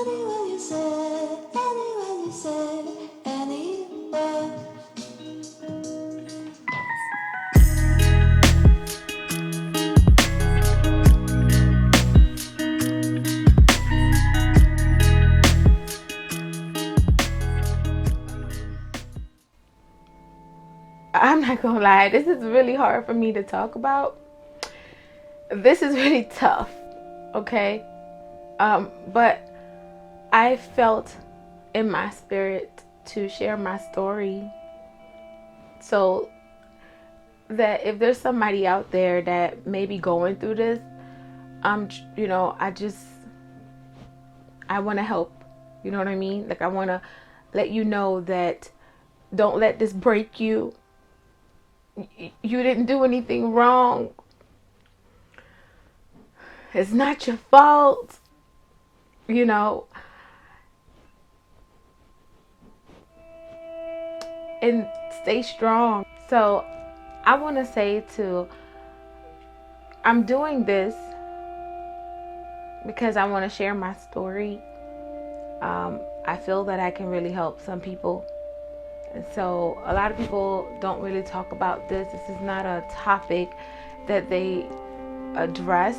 Annie, when you say, Annie, when you say, anywhere. I'm not gonna lie, this is really hard for me to talk about. This is really tough, okay? But I felt in my spirit to share my story so that if there's somebody out there that may be going through this, I want to help. You know what I mean? Like, I want to let you know that don't let this break you. You didn't do anything wrong. It's not your fault. You know, and stay strong. So I want to say I'm doing this because I want to share my story. I feel that I can really help some people. And so a lot of people don't really talk about this. This is not a topic that they address.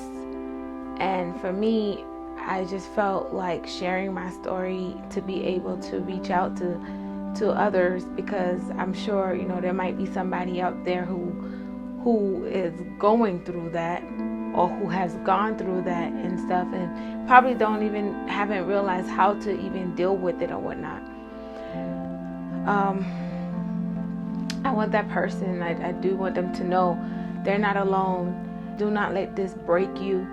And for me, I just felt like sharing my story to be able to reach out to others, because I'm sure, there might be somebody out there who is going through that, or who has gone through that and stuff, and probably haven't realized how to even deal with it or whatnot. I want that person, I do want them to know they're not alone. Do not let this break you.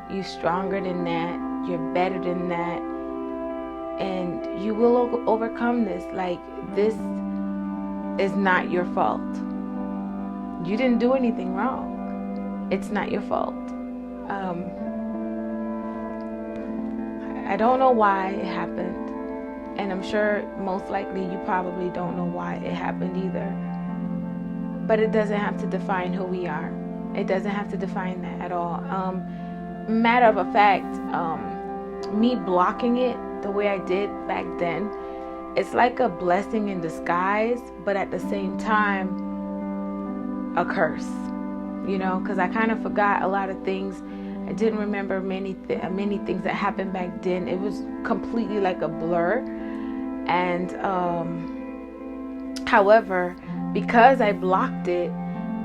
You're stronger than that. You're better than that. And you will overcome this. Like, this is not your fault. You didn't do anything wrong. It's not your fault. I don't know why it happened. And I'm sure most likely you probably don't know why it happened either. But it doesn't have to define who we are. It doesn't have to define that at all. Matter of fact, me blocking it the way I did back then, it's like a blessing in disguise, but at the same time, a curse. Because I kind of forgot a lot of things. I didn't remember many things that happened back then. It was completely like a blur. And however, because I blocked it,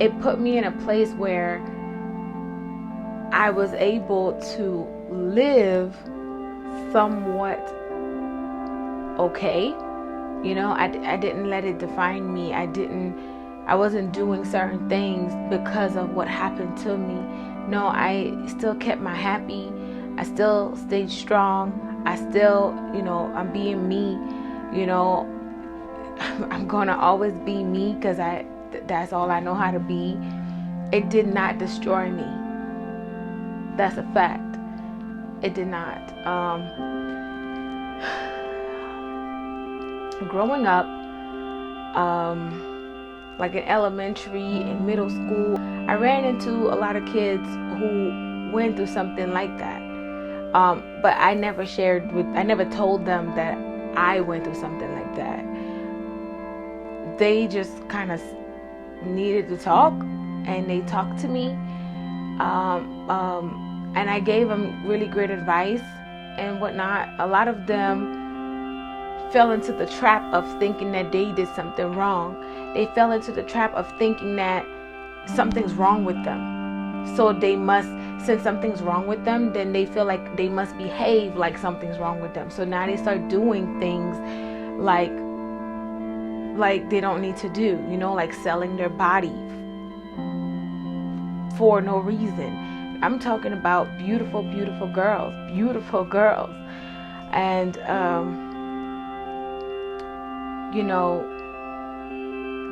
it put me in a place where I was able to live somewhat okay. I didn't let it define me. I wasn't doing certain things because of what happened to me. No, I still kept my happy. I still stayed strong. I still, I'm being me. I'm gonna always be me, because that's all I know how to be. It did not destroy me. That's a fact. It did not. Growing up, like in elementary and middle school, I ran into a lot of kids who went through something like that. But I never told them that I went through something like that. They just kind of needed to talk, and they talked to me. And I gave them really great advice and whatnot. A lot of them fell into the trap of thinking that they did something wrong. They fell into the trap of thinking that something's wrong with them. So they must, since something's wrong with them, then they feel like they must behave like something's wrong with them. So now they start doing things like they don't need to do, like selling their body for no reason. I'm talking about beautiful, beautiful girls. And,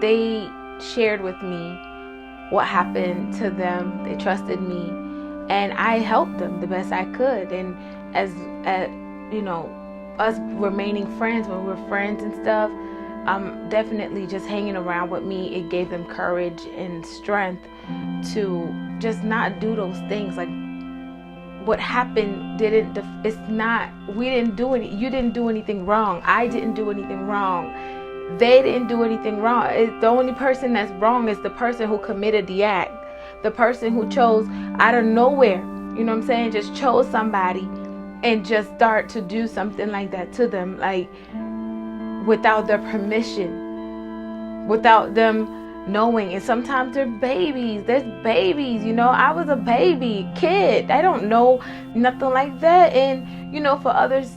they shared with me what happened to them. They trusted me, and I helped them the best I could. And as us remaining friends, when we're friends and stuff, definitely just hanging around with me, it gave them courage and strength to just not do those things. Like, what happened it's not, we didn't do it. You didn't do anything wrong. I didn't do anything wrong. They didn't do anything wrong. The only person that's wrong is the person who committed the act. The person who chose out of nowhere, you know what I'm saying, just chose somebody and just start to do something like that to them, like without their permission, without them knowing. And sometimes they're babies. There's babies, you know. I was a baby kid. I don't know nothing like that. And, you know, for others,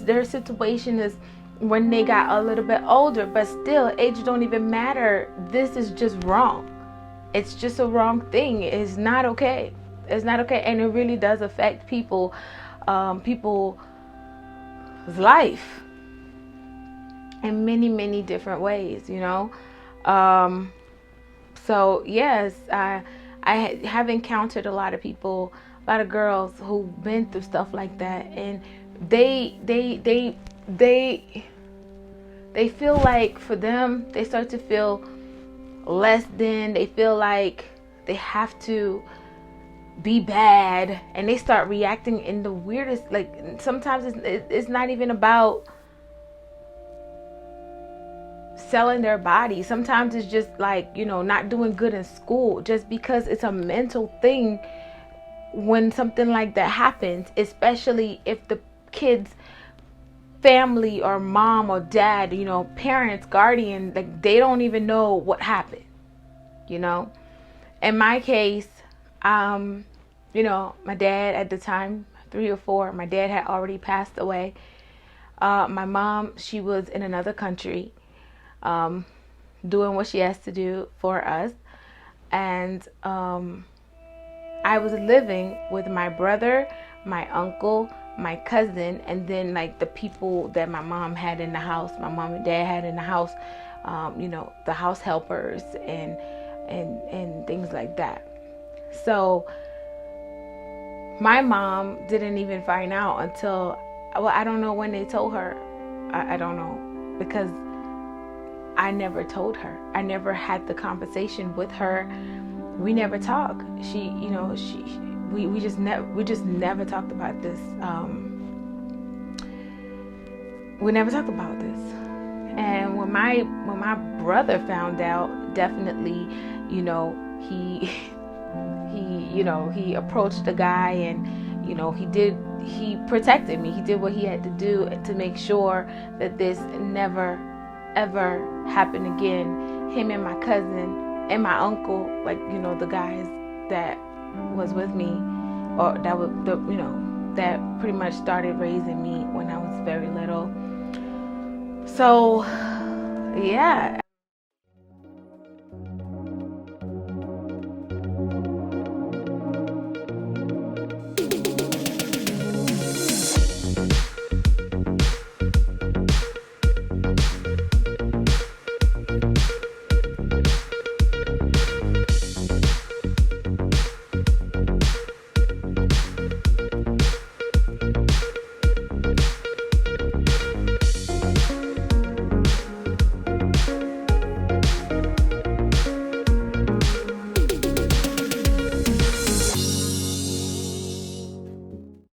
their situation is when they got a little bit older, but still, age don't even matter. This is just wrong. It's just a wrong thing. It's not okay. It's not okay. And it really does affect people's life in many, many different ways, you know. So yes, I have encountered a lot of people, a lot of girls who've been through stuff like that, and they feel like, for them, they start to feel less than. They feel like they have to be bad, and they start reacting in the weirdest, like, sometimes it's not even about selling their body. Sometimes it's just like, you know, not doing good in school, just because it's a mental thing. When something like that happens, especially if the kid's family or mom or dad, you know, parents, guardian, like, they don't even know what happened, you know. In my case, you know, my dad at the time, 3 or 4, my dad had already passed away. My mom, she was in another country, doing what she has to do for us. And I was living with my brother, my uncle, my cousin, and then like the people that my mom had in the house, my mom and dad had in the house, you know, the house helpers and things like that. So my mom didn't even find out until, well, I don't know when they told her. I don't know, because I never told her. I never had the conversation with her. We never talked. She, you know, we just never talked about this. We never talked about this. And when my brother found out, definitely, you know, he approached the guy, and, you know, he protected me. He did what he had to do to make sure that this never ever happen again. Him and my cousin and my uncle, like, you know, the guys that was with me, or that was the, you know, that pretty much started raising me when I was very little. So yeah.